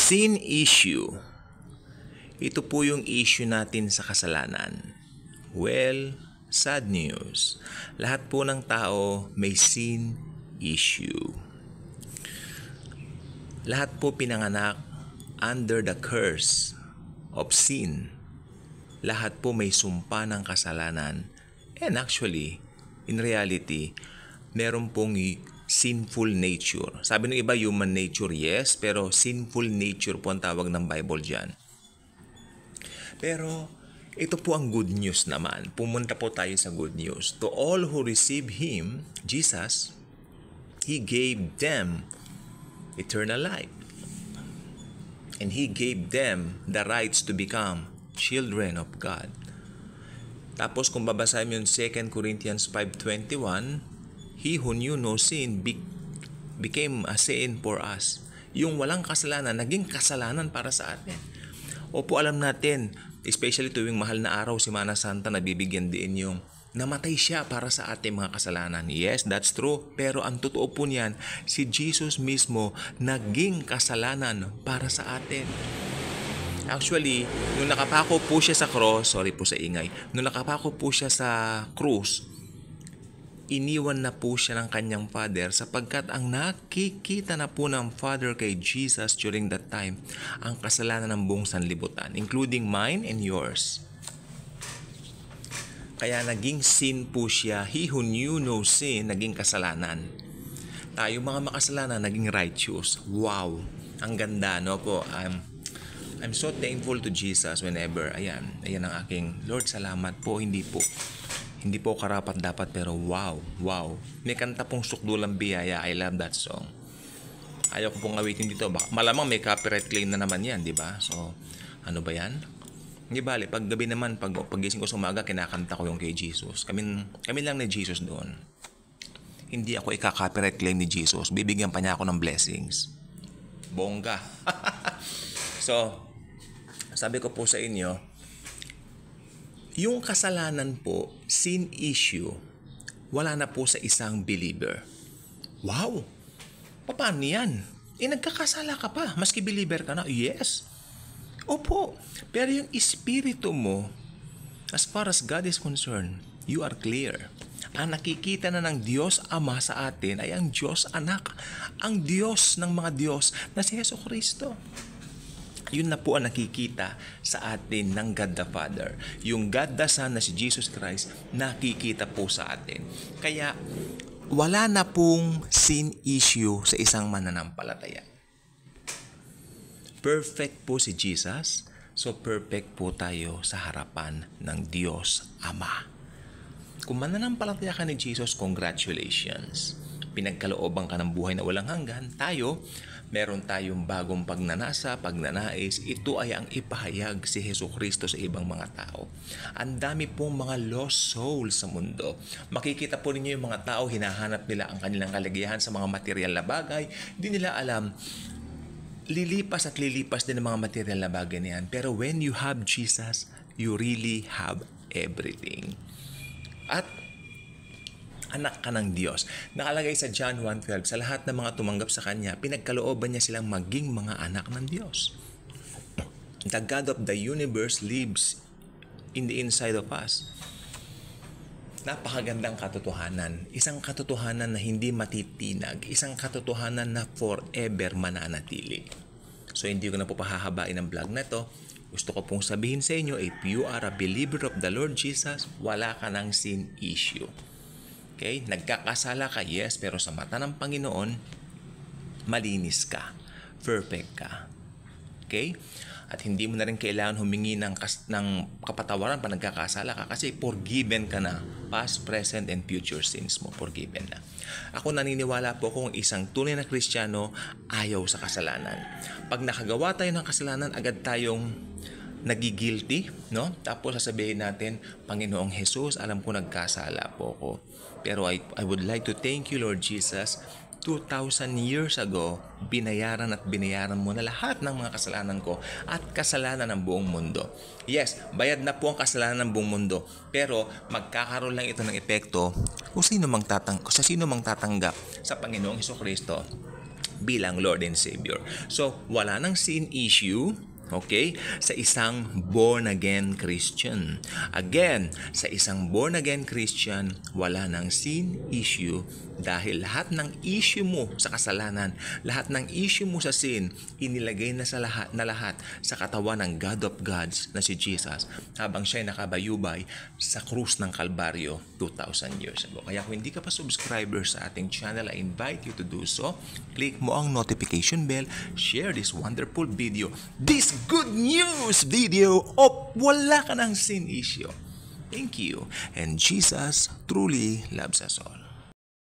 Sin issue. Ito po yung issue natin sa kasalanan. Well, sad news. Lahat po ng tao may sin issue. Lahat po pinanganak under the curse of sin. Lahat po may sumpa ng kasalanan. And actually, in reality, meron pong sinful nature. Sabi ng iba, human nature, yes, pero sinful nature po ang tawag ng Bible dyan. Pero ito po ang good news naman. Pumunta po tayo sa good news. To all who receive Him, Jesus, He gave them eternal life. And He gave them the rights to become children of God. Tapos kung babasahin mo yung 2 Corinthians 5:21, He who knew no sin became a sin for us. Yung walang kasalanan, naging kasalanan para sa atin. Opo, alam natin, especially tuwing mahal na araw, Semana Santa, nabibigyan din yung namatay siya para sa ating mga kasalanan. Yes, that's true. Pero ang totoo po niyan, si Jesus mismo naging kasalanan para sa atin. Actually, nung nakapako po siya sa cross, sorry po sa ingay, nung nakapako po siya sa krus, iniwan na po siya ng kanyang Father sapagkat ang nakikita na po ng Father kay Jesus during that time, ang kasalanan ng buong sanlibutan, including mine and yours. Kaya naging sin po siya. He who knew no sin, naging kasalanan. Tayo mga makasalanan, naging righteous. Wow! Ang ganda, no po? I'm so thankful to Jesus whenever, ayan ang aking, Lord, salamat po, hindi po karapat dapat, pero wow. May kanta pong Sukdulang Biyaya. I love that song. Ayaw ko pong awitin dito. Malamang may copyright claim na naman yan, di ba? So, ano ba yan? Hindi bale, pag gabi naman, paggising ko sa umaga, kinakanta ko yung kay Jesus. Kami lang ni Jesus doon. Hindi ako ika-copyright claim ni Jesus. Bibigyan pa niya ako ng blessings. Bongga. So, sabi ko po sa inyo, yung kasalanan po, sin issue, wala na po sa isang believer. Wow! Paano yan? Nagkakasala ka pa, maski believer ka na? Yes. Opo. Pero yung espiritu mo, as far as God is concerned, you are clear. Ang nakikita na ng Diyos Ama sa atin ay ang Diyos Anak. Ang Diyos ng mga Diyos na si Jesucristo. Yun na po ang nakikita sa atin ng God the Father. Yung God the Son na si Jesus Christ, nakikita po sa atin. Kaya, wala na pong sin issue sa isang mananampalataya. Perfect po si Jesus, so perfect po tayo sa harapan ng Diyos Ama. Kung mananampalataya ka ni Jesus, congratulations. Pinagkalooban ka ng buhay na walang hanggan. Meron tayong bagong pagnanais, ito ay ang ipahayag si Jesucristo sa ibang mga tao. Ang dami pong mga lost souls sa mundo. Makikita po ninyo yung mga tao, hinahanap nila ang kanilang kaligayahan sa mga material na bagay. Hindi nila alam, lilipas at lilipas din ang mga material na bagay na yan. Pero when you have Jesus, you really have everything. At anak ka ng Diyos. Nakalagay sa John 1:12, sa lahat ng mga tumanggap sa Kanya, pinagkalooban niya silang maging mga anak ng Diyos. The God of the universe lives in the inside of us. Napakagandang katotohanan. Isang katotohanan na hindi matitinag. Isang katotohanan na forever mananatili. So hindi ko na po pahahabain ang vlog na to. Gusto ko pong sabihin sa inyo, if you are a believer of the Lord Jesus, wala ka ng sin issue. Okay? Nagkakasala ka, yes, pero sa mata ng Panginoon, malinis ka. Perfect ka. Okay? At hindi mo na rin kailangan humingi ng kapatawaran pa nagkakasala ka kasi forgiven ka na. Past, present, and future sins mo, forgiven na. Ako naniniwala po kung isang tunay na Kristiyano ayaw sa kasalanan. Pag nakagawa tayo ng kasalanan, agad tayong nagigilty, no? Tapos sasabihin natin, Panginoong Jesus, alam ko nagkasala po ko. Pero I would like to thank you, Lord Jesus. 2,000 years ago, binayaran mo na lahat ng mga kasalanan ko at kasalanan ng buong mundo. Yes, bayad na po ang kasalanan ng buong mundo. Pero magkakaroon lang ito ng epekto kung sa sino mang tatanggap sa Panginoong Hesukristo bilang Lord and Savior. So, wala nang sin issue, okay, sa isang born-again Christian. Again, sa isang born-again Christian, wala nang sin issue dahil lahat ng issue mo sa kasalanan, lahat ng issue mo sa sin, inilagay na sa lahat sa katawan ng God of Gods na si Jesus habang siya nakabayubay sa krus ng Kalbaryo 2,000 years ago. Kaya kung hindi ka pa subscriber sa ating channel, I invite you to do so. Click mo ang notification bell, share this wonderful video, this good news video of wala ka ng sin issue. Thank you. And Jesus truly loves us all.